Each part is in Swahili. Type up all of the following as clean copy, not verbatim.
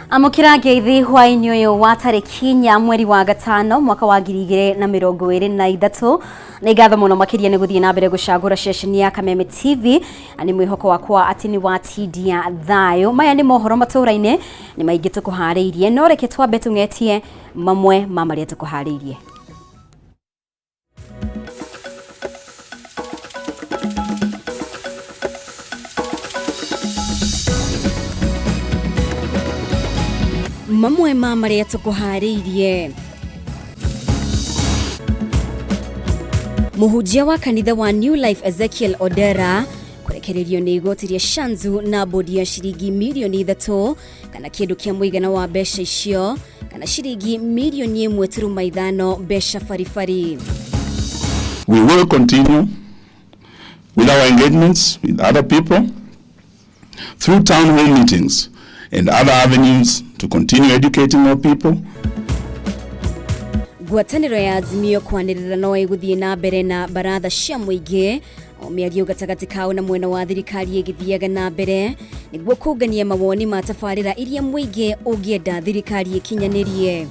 Amukira ngeithi hwaini uyu wa tariki nya mweri wa gatano mwaka wa 2023 na igatho muno makiria ni guthie na mbere gucagura session ya Kameme TV ani mwihoko wakwa ati ni watidia thayo maya ni mohoro Matuuraini ni maingi tukuhariirie no reke twambe tungetie mamwe mamaria tukuhariirie. Mamwe mamaria tukuhariirie. Muhujia wa kanitha wa New Life Ezekiel Odera kurekererio ni igotiria shanzu na bodi ya shiringi milioni 3 kana kindu kia muigana wa besha icio kana shiringi milioni 1.5 besha farifari. We will continue with our engagements with other people through town hall meetings and other avenues to continue educating our people. Gwataniro ya Azimio kwanirira no iguthie na mbere na baratha cia muingi o miario gatagati kao na mwena wa thirikari igithiaga na mbere niguo kungania mawoni ma tafarira iria muingi ungienda thirikari ikinyanirie.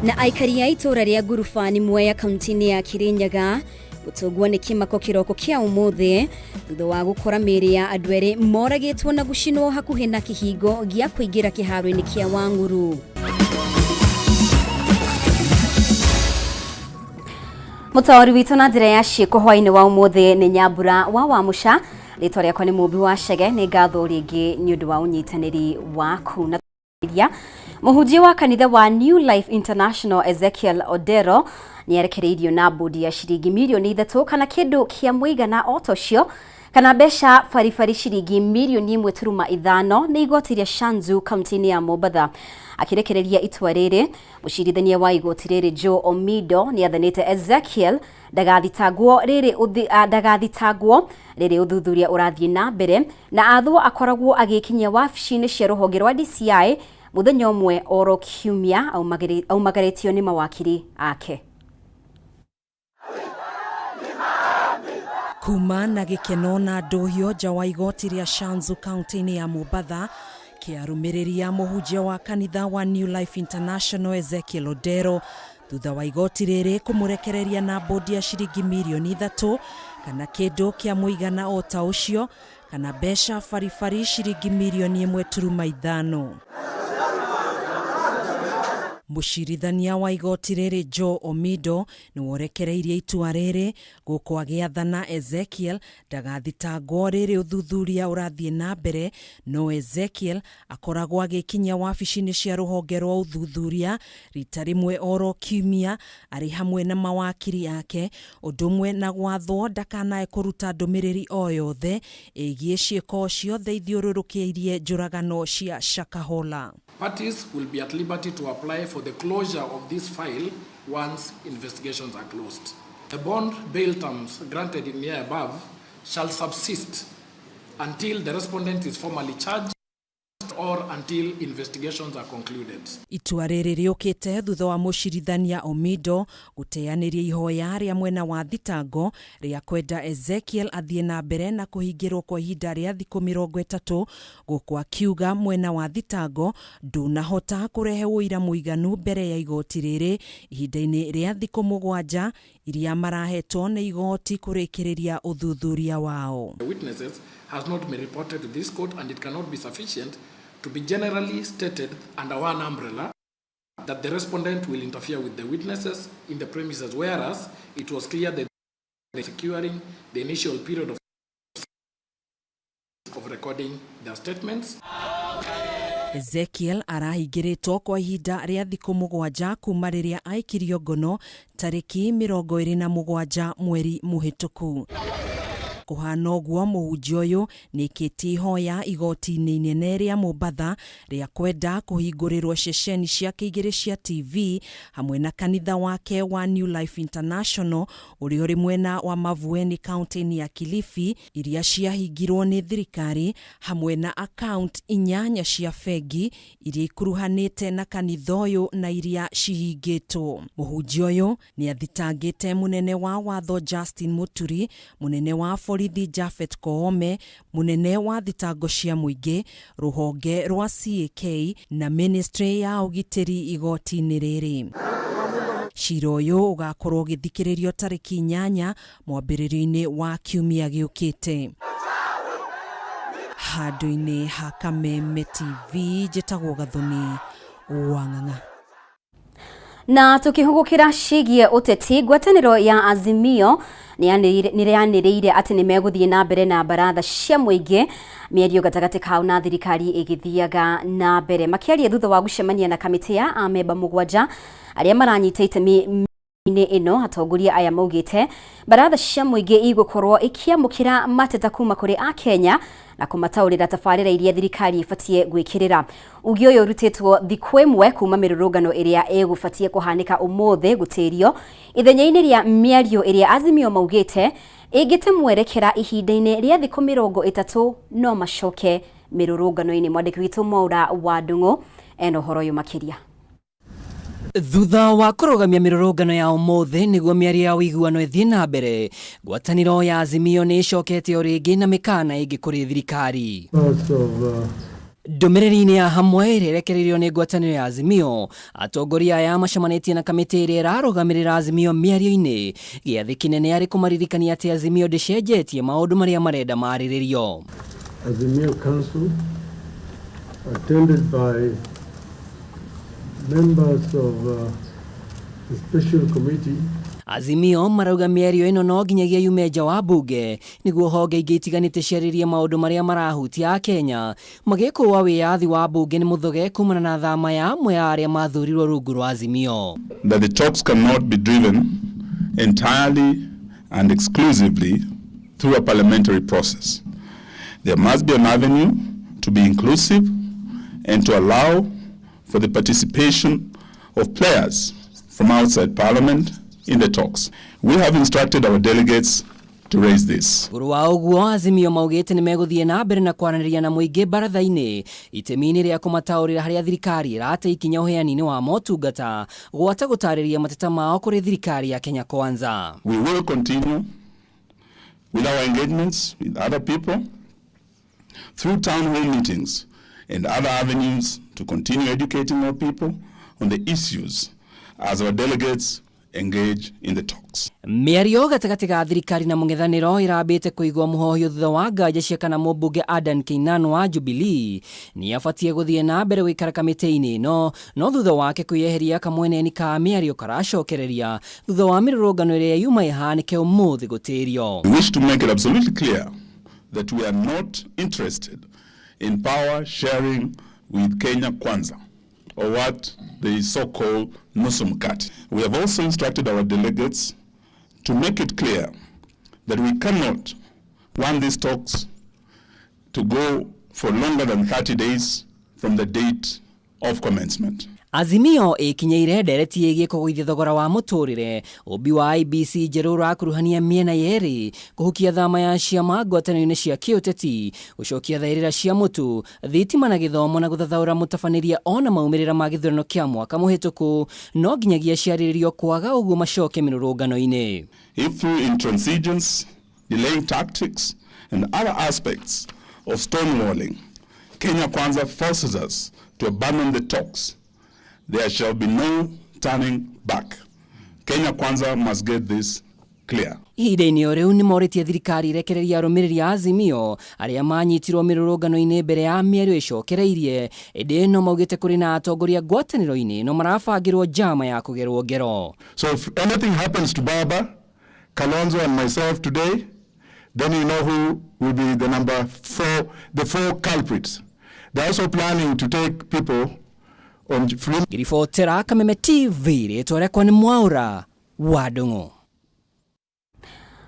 Na aikari ya itura ria Ngurubani Mwea kaunti ya Kirinyaga gutugwa ni kimako kiroko kia umuthi thutha wa gukora miri ya andu eri moragitwo na gucinwo hakuhi na kihingo gia kuingira kiharo-ini kia Wanguru. Mutauri witu na njira ya ciiko hwaini wa umuthi ni Nyambura wa Wamusha ritwa riakwa ni Mumbi wa Chege ni ngatho ringi ni undu wa unyitaniri waku na muhujia wa kanitha wa New Life International Ezekiel Odero ni erekereirio na bodi ya shiringi milioni 3 kana kindu kia muigana otocio kana besha farifari shiringi milioni 1.5 ni igotiria shanzu kaunti ya Mombasa. Akirekereria itua riri mucirithania wa igoti riri Joe Omido ni athanite Ezekiel ndagathitagwo riri uthuthuria urathie na mbere na athwo akoragwo agikinyia wabici-ini cia ruhonge rwa DCI muthenya umwe oro kiumia aumagaritio ni mawakiri ake. Kuma na gikeno na ndohio nja wa igoti ria Shanzu kaunti ya Mombasa kiarumiriria muhujia wa kanitha wa New Life International Ezekiel Odero thutha wa igoti riri kumurekereria na bodi ya shiringi milioni 3 kana kindu kia muigana o ta ucio kana besha farifari shiringi milioni 1.5. Mucirithania wa igoti riri Joe Omido ni worekereirie itua riri guko agiathana Ezekiel ndagathitangwo riri uthuthuria urathie na mbere no Ezekiel akoragwo agikinya wabici-ini cia ruhonge rwa uthuthuria rita rimwe oro kiumia ari hamwe na mawakiri ake undumwe na gwathwo ndakanae kuruta ndumiriri o yothe igie ciiko ciothe ithiururukiirie njuragano cia Shakahola. Parties will be at liberty to apply for the closure of this file once investigations are closed. The bond bail terms granted in the above shall subsist until the respondent is formally charged or until investigations are concluded. Itua riri riukite thutha wa mucirithania Omido guteaniria ihoya ria mwena wa thitango ria kwenda Ezekiel athie na mbere na kuhingirwo kwa ihinda ria thiku 30 guko akiuga mwena wa thitango ndunahota kurehe uira muiganu mbere ya igoti riri ihinda-ini ria thiku 7 iria marahetwo na igoti kurikireria uthuthuria wao. The witnesses has not been reported to this court and it cannot be sufficient to be generally stated under one umbrella that the respondent will interfere with the witnesses in the premises, whereas it was clear that securing the initial period of recording their statements. Ezekiel arahingiritwo kwa ihinda ria thiku 7 kuma riria aikirio ngono tariki 27 mweri muhituku. Kuhana uguo muhunjia uyu nikiti ihoya igoti-ini inene ria Mombasa ria kwenda kuhingurirwo ceceni cia igiri cia TV hamwe na kanitha wake wa New Life International uri uri mwena wa Mavueni kaunti ya Kilifi iria ciahingirwo ni thirikari hamwe na account 8 cia fegi iria ikuruhanite na kanitha uyu na iria cihingitwo. Muhunjia uyu ni athitangite munene wa watho Justin Muturi, munene wa borithi Japhet Koome, munene wa thitango cia muingi, ruhonge rwa CAK na ministry ya ugitiri igoti-ini riri. Cira uyu ugakorwo githikiririo tariki 8 mwambĩrĩrio-inĩ wa kiumia giukite. Handũ-inĩ ha Kameme TV, njĩtagwo Gathoni Wang'ang'a. Na tukihugukira cigie uteti, ngwatanĩro ya Azimio nĩyanĩrĩire atĩ nĩmegũthiĩ na mbere na baratha cia mũingĩ mĩario gatagatĩ kao na thirikari ĩgĩthiaga na mbere. Makĩaria thutha wa gũcemania na kamĩtĩ ya amemba mũgwanja arĩa maranyita itemi ino, atongoria aya maugĩte baratha cia mũingĩ igũkorwo ikiamũkĩra mateta kuma kũrĩ Akenya na kũmataũrĩra tabarĩra iria thirikari ibatie gwĩkĩrĩra. Ugi ũyũ ũrutĩtwo thikũ ĩmwe kuma mĩrũrũngano ĩrĩa ĩgũbatie kũhanĩka ũmũthĩ gũtĩrio ithenya-inĩ rĩa mĩario ĩrĩa Azimio maugĩte ĩngĩte mwerekera ihinda-inĩ rĩa thikũ 30 no macoke mĩrũrũngano-inĩ. Mwandĩki witũ Mwaura wa Ndung'u ena ũhoro ũyũ makĩria. Thutha wa kũrũgamia mĩrũrũngano ya ũmũthĩ nĩguo mĩario ya ũiguano ĩthiĩ na mbere, ngwatanĩro ya Azimio nĩ ĩcokete o rĩngĩ na mĩkana ĩngĩ kũrĩ thirikari. Ndũmĩrĩri-inĩ ya hamwe ĩrĩa ĩrekereirio nĩ ngwatanĩro ya Azimio, atongoria aya macemanĩtie na kamĩtĩ ĩrĩa ĩrarũgamĩrĩra Azimio mĩario-inĩ, gĩathĩ kĩnene arĩ kũmaririkania atĩ Azimio ndĩcenjetie maũndũ marĩa marenda marĩrĩrio. Azimio Council attended by members of the special committee. Azimio marauga mĩario ĩno no nginyagia yume nja wa mbunge nĩguo honge ingĩ itiganĩte ciarĩrie maũndũ marĩa marahutia Akenya magĩkũũa wĩyathi wa mbunge nĩ mũthoge kumana na thama ya amwe ya arĩa mathurirwo rungu rwa Azimio. That the talks cannot be driven entirely and exclusively through a parliamentary process. There must be an avenue to be inclusive and to allow for the participation of players from outside Parliament in the talks. We have instructed our delegates to raise this. Guru wa ũguo Azimio maugĩte nĩ megũthiĩ na mbere na kwaranĩria na mũingĩ baratha-inĩ itemi-inĩ rĩa kũmataũrĩra harĩa thirikari ĩrate ikinya ũheani-inĩ wa motungata gwata gũtarĩria mateta mao kũrĩ thirikari ya Kenya Kwanza. We will continue with our engagements with other people through town hall meetings and other avenues to continue educating our people on the issues as our delegates engage in the talks. Mĩario gatagatĩ ga thirikari na mũng'ethanĩro ĩrambĩte kũigua mũhohio thutha wa nganja cia kana mũmbunge Adan Kĩinanu wa Jubilee nĩ abatie gũthiĩ na mbere gũikara kamĩtĩ-inĩ ĩno, no thutha wake kwĩyeheria kamweneni ka mĩario karacokereria thutha wa mĩrũrũngano ĩrĩa yuma ĩhanĩke ũmũthĩ gũtĩrio. We wish to make it absolutely clear that we are not interested in power sharing with Kenya Kwanza, or what the so-called nusu mkate. We have also instructed our delegates to make it clear that we cannot want these talks to go for longer than 30 days from the date of commencement. Azimio ĩkinyeire ndereti ĩgiĩ kũgũithia thogora wa mũtũrĩre, ũmbi wa IBC njerũ ũrakuruhania mĩena yerĩ, kũhukia thama ya ciama ngwatanĩro-inĩ cia kĩũteti, gũcokia thaĩrĩra cia mũtu, thitima na gĩthomo na gũthathaũra mũtabanĩria ona maumĩrĩra ma gĩthurano kĩa mwaka mũhĩtũku, no nginyagia ciarĩrĩrio kwaga ũguo macoke mĩrũrũngano-inĩ. If through intransigence, delaying tactics and other aspects of stonewalling, Kenya Kwanza forces us to abandon the talks, there shall be no turning back. Kenya Kwanza must get this clear. Ihinda-inĩ o rĩu nĩ morĩtie thirikari irekereria arũmĩrĩri a Azimio arĩa manyitirwo mĩrũrũngano-inĩ mbere ya mĩario ĩcokereirie, ĩndĩ no maugĩte kũrĩ na atongoria ngwatanĩro-inĩ no marabangĩrwo njama ya kũgerwo ngero. So if anything happens to Baba, Kalonzo and myself today, then you know who will be the four culprits. They're also planning to take people on free. Ngiribotera Kameme TV rĩtwa rĩakwa nĩ Mwaura wa Ndung'u.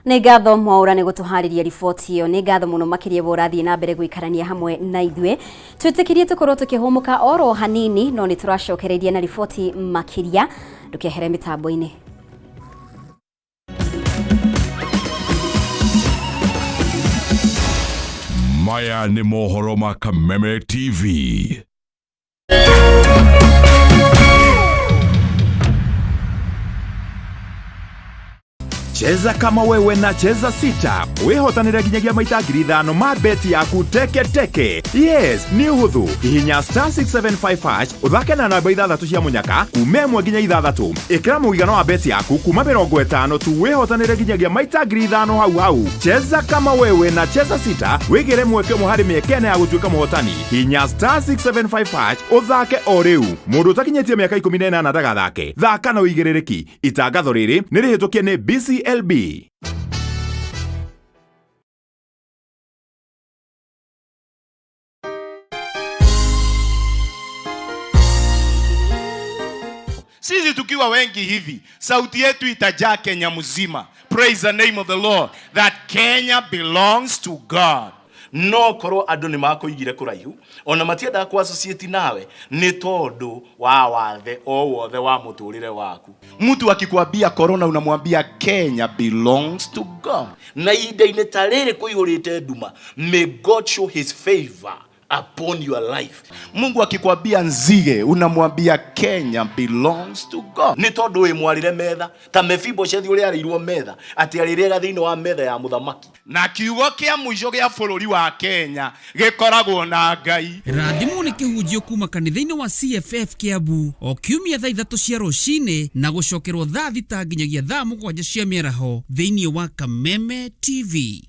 Nĩ ngatho Mwaura nĩ gũtũharĩria riboti ĩyo. Nĩ ngatho mũno makĩria ũrathiĩ na mbere gũikarania hamwe na ithuĩ. Twĩtĩkĩrie tũkorwo tũkĩhũmũka oro hanini, no nĩ tũracokereria na riboti makĩria ndũkehere mĩtambo-inĩ. Maya nĩ mohoro ma Kameme TV. Cheza kama wewe na cheza sita. Wihotanira ginyagia maita 5,000 ma beti yaku teke. Yes, ni uhuthu. Hihinya *675# uthake na namba 6 cia munyaka kume 1 nginya 6. Ikira muigano wa beti yaku kuma 50 tu wihotanira ginyagia maita 5,000 hau. Cheza kama wewe na cheza sita. Wigire mweke muhari miekene ya gutuika muhotani. Hihinya *675# uthake o riu. Mundu utakinyetie miaka 18 na ndagathake. Thaka na uigirereki. Itangatho riri nirihitukie ni BCLB. Sisi tukiwa wengi hivi, sauti yetu itajaa Kenya mzima. Praise the name of the Lord. That Kenya belongs to God. No koro andu ni makoigire kuraihu ona matienda ku associate nawe ni tondu wa wathe o wothe wa muturire waku. Mtu akikwambia corona unamwambia Kenya belongs to God. Na ide tarere kuihurite nduma, may God show his favor upon your life. Mungu akikwambia nzige unamwambia Kenya belongs to God. Ni tondu we mwarire metha ta Mephibosheth uri arirwo metha ati arirega thiini wa metha ya muthamaki. Na kiugo kia mwisho gia bururi wa Kenya gikoragwo na Ngai. Rathimu ni kihunjio kuma kanitha-ini wa CFF Kiambu o kiumia thaa 3 cia rucini na gucokerwo thaa 6 nginyagia thaa 7 cia mĩaraho thiini wa Kameme TV.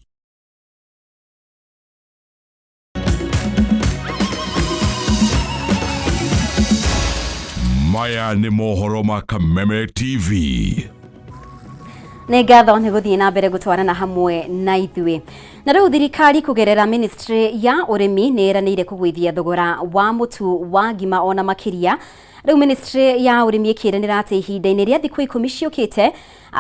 Maya ni mohoro ma Kameme TV. Nĩ ngatho nĩ gũthiĩ na mbere gũtwarana hamwe na ithuĩ. Na rĩu thirikari kũgerera ministry ya ũrĩmi nĩ ĩranĩire kũgũithia thogora wa mũtu wa ngima ona makĩria. Rĩu ministry ya ũrĩmi ĩkĩranĩra atĩ ihinda-inĩ rĩa thikũ 10 ciũkĩte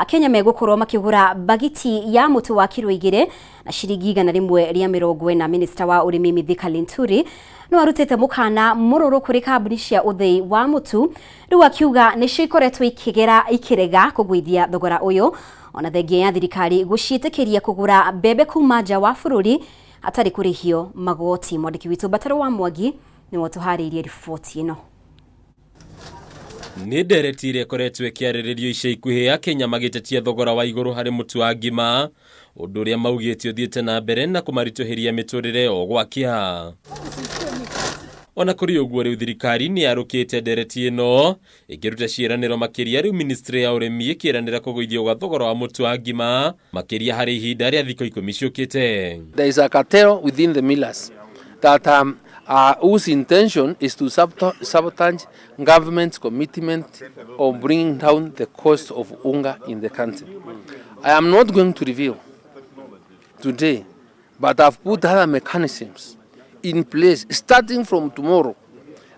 Kenya megũkorwo makĩgũra bagiti ya mũtu wa kilo 2 na ciringi 140. Minister wa ũrĩmi Mithika Linturi no arutete mukana mũrũrũ kũrĩ kambuni cia ũthĩi wa mũtu, rĩu akiuga nĩcio ikoretwo ikĩrega kũgũithia thogora ũyũ ona thengia ya thirikari gũciĩtĩkĩria kũgũra mbembe kuma nja wa bũrũri hatarĩ kũrĩhio magoti. Mwandĩki witũ Bataro wa Mwangi nĩ watuharĩirie riboti ĩno. Nĩ ndereti ĩrĩa ĩkoretwo ĩkĩarĩrĩrio ica ikuhĩ ya Kenya magĩtetia thogora wa igũrũ harĩ mũtu wa ngima, ũndũ ũrĩa maugĩte ũthiĩte na mbere na kũmaritũhĩria mĩtũrĩre o gwakia. Ona kũrĩ ũguo rĩu thirikari nĩ yarũkĩte ndereti ĩno ĩkĩruta ciĩranĩro makĩria, rĩu ministry ya ũrĩmi ĩkĩranĩra kũgũithio gwa thogora wa mũtu wa ngima makĩria harĩ ihinda rĩa thikũ 10 ciũkĩte. There is a cartel within the millers that whose intention is to sabotage government's commitment of bringing down the cost of unga in the country. I am not going to reveal today, but I've put other mechanisms in place starting from tomorrow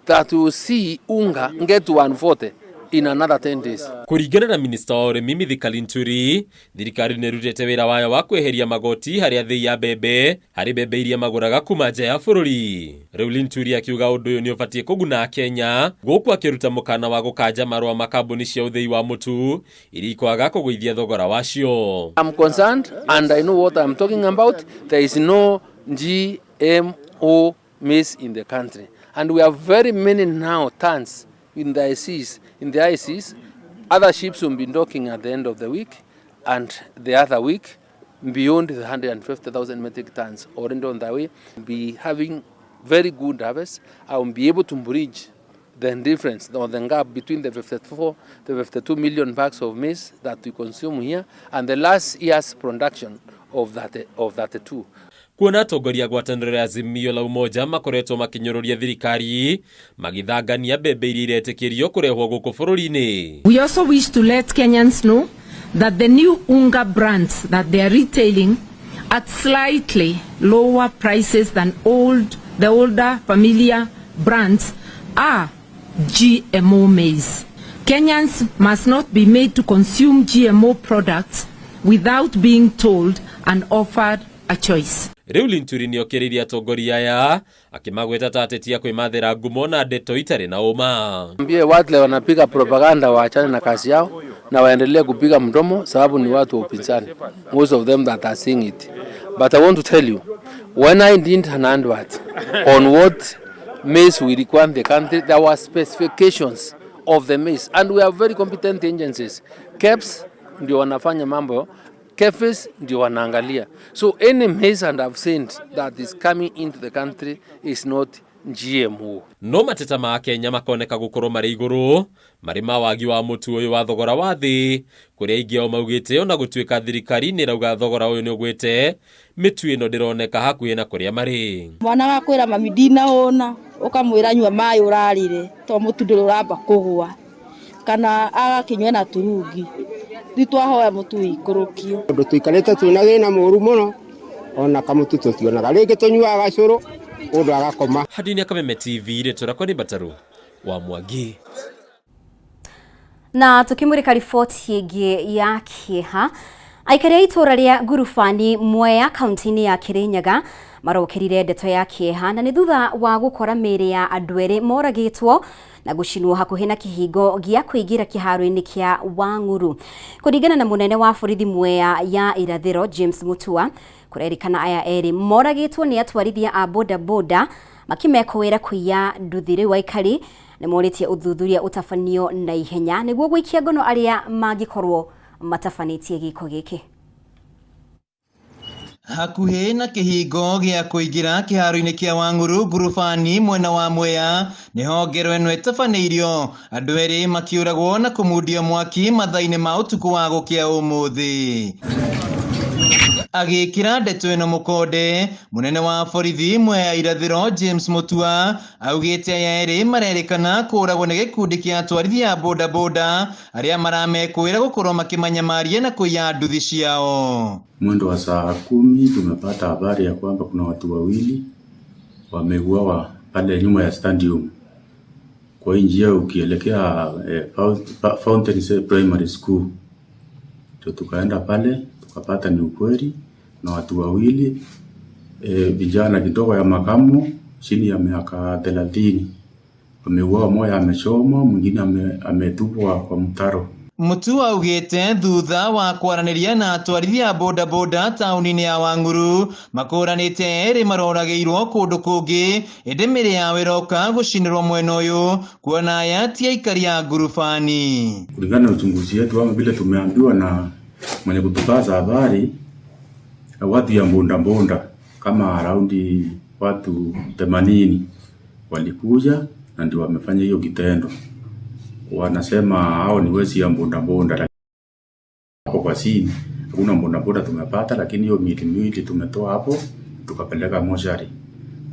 that we will see unga get to 140 in another 10 days. Kũringana na minister wa ũrĩmi Mithika Linturi, thirikari nĩ ĩrutĩte wĩra wayo wa kweheria magoti harĩa thĩ ya mbembe harĩ mbembe iria magũraga kuma nja ya bũrũri. Rĩu Linturi akiuga ũndũ ũyũ nĩ ũbatiĩ kũguna Kenya, gũkũ akĩruta mũkana wa gũkanja marũa makambuni cia ũthĩi wa mũtu iria ikwaga kũgũithia thogora wacio. I'm concerned and I know what I'm talking about. There is no GMO maize in the country and we have very many now tons in the ICs. Other ships will be docking at the end of the week, and the other week, beyond the 150,000 metric tons already on the way, be having very good harvest. I will be able to bridge the difference or the gap between the 52 million bags of maize that we consume here and the last year's production of that two. Kuona atongoria ngwatanĩro ya Azimio la Umoja makoretwo makinyũrũria thirikari magithangania mbembe iria iretĩkĩrio kũrehwo gũkũ bũrũri-inĩ. We also wish to let Kenyans know that the new unga brands that they are retailing at slightly lower prices than the older familiar brands are GMO maize. Kenyans must not be made to consume GMO products without being told and offered a choice. Rĩu Linturi nĩ okĩrĩirie atongoria aya akĩmagweta ta atetia kwĩmathĩra ngumo na ndeto itarĩ na ũma. Ambie watu wanapiga propaganda waachane na kazi yao na waendelee kupiga mdomo sababu ni watu wa upinzani. Most of them that are seeing it. But I want to tell you, when I did an advert on what maize we require in the country, there were specifications of the maize and we have very competent agencies. KEBS, ndio wanafanya mambo, KEPHIS ndio wanaangalia. So any maize and I've seen that is coming into the country is not GMO. No mateta ma Kenya makoneka gukorwo mari iguru mari mawagi wa mutu uyu wa thogora wa thi kuria ingi ao maugite ona gutuika thirikari ni rauga thogora uyu ni ugwite mitu ino ndironeka hakuhi na kuria mari. Mwana wa kwira mami ndina ona ukamwira nyua mai urarire to mutu nduramba kugwa kana agakinywe na turungi ditwahoya mutu ikurukio ndu tuikarite twina thina muru muno ona kamutu tutionaga ringi tunyuaga curu undu agakoma. Hadini ya Kameme TV retora kwa ni Bataru wa Mwangi. Na tukimurika ripoti yegi ya kieha aikari a itura ria Ngurubani Mwea kaunti-ini ya Kirinyaga marokirire ndeto ya kieha na ni thutha wa gukora miri ya andu eri moragitwo na gucinwo hakuhi na kihingo gia kuigira kiharo-ini kia Wang'uru. Kuringana na munene wa borithi Mwea ya irathiro James Mutua, kurerikana aya eri moragitwo ni atwarithia a boda boda makimekowera kuiya nduthiri wa ikari ni moritie uthuthuria utafanio na ihenya niguo gwikia ngono aria magikorwo matafanitie giko giki. Hakuhi na kihingo gia kuigira kiharo-ini kia Wang'uru Ngurubani mwena wa Mwea niho ngero eno itafaneirio andu eri makiuragwo na kumudio mwaki mathaini ma utuku wa gukia umuthi. Agikira ndeto eno mukonde munene wa borithi Mwea irathiro James Mutua augite aya eri marerikana kuragwo ni gikundi kia atwarithia boda boda aria maramekuira gukorwo makimanyamaria na kuiya nduthi ciao. Mwendo wa saa 10 tumepata habari ya kwamba kuna watu wawili wameuawa pale nyuma ya stadium kwa njia ukielekea Fountain Primary School. Tukaenda pale tukapata ni ukweli na watu wawili vijana kidogo ya makamu chini ya miaka 30 wameuawa, mmoja amechomwa, mwingine ametupwa kwa mtaro. Mutua augite thutha wa kwaraniria na atwarithia boda boda tauni-ini ya Wang'uru makuranite eri marorageirwo kundu kungi indi miri ya wiroka gucinirwo mwena uyu kuona aya ti aikari a Ngurubani. Kulingana na uchunguzi wetu ama vile tumeambiwa na mwenye kutupaza habari, watu ya mbonda kama around watu 80 walikuja na ndio wamefanya hiyo kitendo. Wanasema hao ni wezi ya mbonda hapo kwa sini. Kuna mbonda tumepata, lakini hiyo miili tumetoa hapo tukapeleka moshari.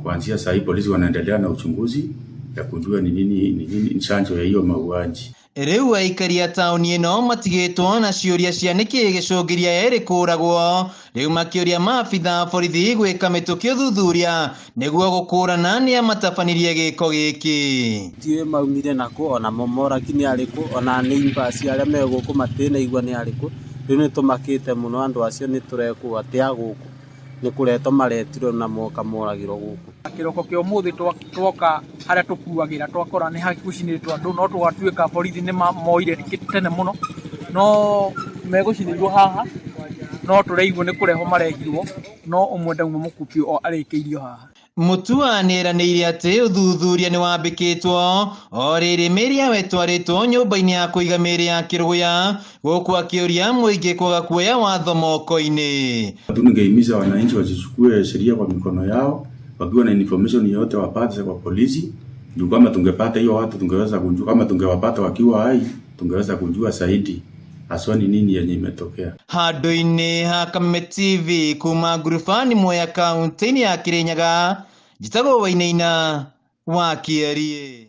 Kuanzia sasa hivi polisi wanaendelea na uchunguzi ya kujua ni nini chanzo ya hiyo mauaji. Riu aikari a tauni ino matigitwo na ciuria cia niki gicungiria eri kuragwo, riu makiuria maabitha borithi gwika mitukio thuthuria niguo gukurana ni amatafanirie giko giki. Tie maumire nako ona momora kini ariku ona neighbors aria meguku matine igwa ni ariku, riu ni tumakite muno andu acio ni tureku atia guku ni kureto maretirwo na moka moragirwo guku. Kiroko kio muthi twoka haria tukuagira twakora ni hakucinitwo andu no twatuika borithi ni moire tene muno no megucinirwo haha no tureigwo ni kureho marehirwo no umwe ndauma mukupi o arikeirio haha. Mutua neraneirie ati uthuthuria ni wambikitwo o riri miri ya wetwaritwo nyumba-ini ya kuiga miri ya Kiruguya guku akiuria muingi kwaga kuoya watho moko-ini. Tungeimiza wananchi wasichukue sheria kwa mikono yao, wakiwa na information yote wapate kwa polisi. Ndio kama tungepata hiyo watu tungeweza kujua, kama tungewapata wakiwa hai tungeweza kujua zaidi haswa ni nini yenye imetokea. Handu-ini ha Kameme TV kuma Ngurubani Mwea kaunti-ini ya Kirinyaga, njitagwo Wainaina wa Kierie.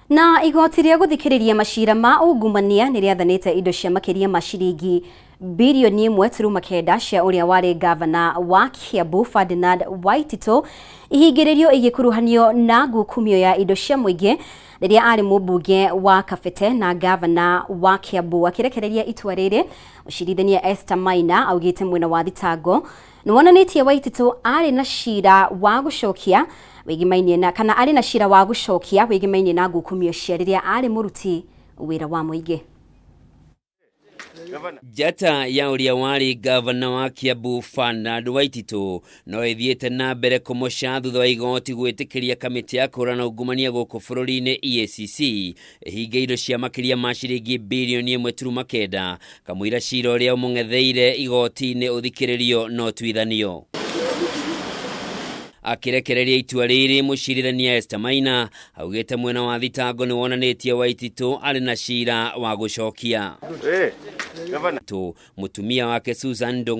Na igoti ria guthikiriria macira ma ungumania ni riathanite indo cia makiria ma ciringi bilioni 1.9 cia uria wari gavana wa Kiambu Ferdinand Waitito ihingiririo igikuruhanio na ngukumio ya indo cia muingi riria ari mubunge wa Kabete na gavana wa Kiambu. Akirekereria itua riri ucirithania Esther Maina augite mwena wa thitango niwonanitie Waitito ari na cira wa gucokia wigimainie na kana ari na cira wa gucokia wigimainie na ngukumio cia riria ari muruti wira wa muingi. Njata ya uria wari gavana wa Kiambu Bernard Waititu no ithiete na mbere kũmũca thutha wa igoti gwĩtĩkĩria kamĩtĩ ya kũrana ungumania gũkũ bũrũri-inĩ EACC ihinge indo cia makĩria ma ciringi bilioni 1.9 kamũira cira ũrĩa ũmũng'etheire igoti-inĩ ũthikĩrĩrio no tuithanio. Akirekereria itua rĩrĩ mũcirithania Esther Maina augĩte mwena wa thitango nĩ wonanĩtie Waititu arĩ na cira wa gũcokia. Mutumia wake Susan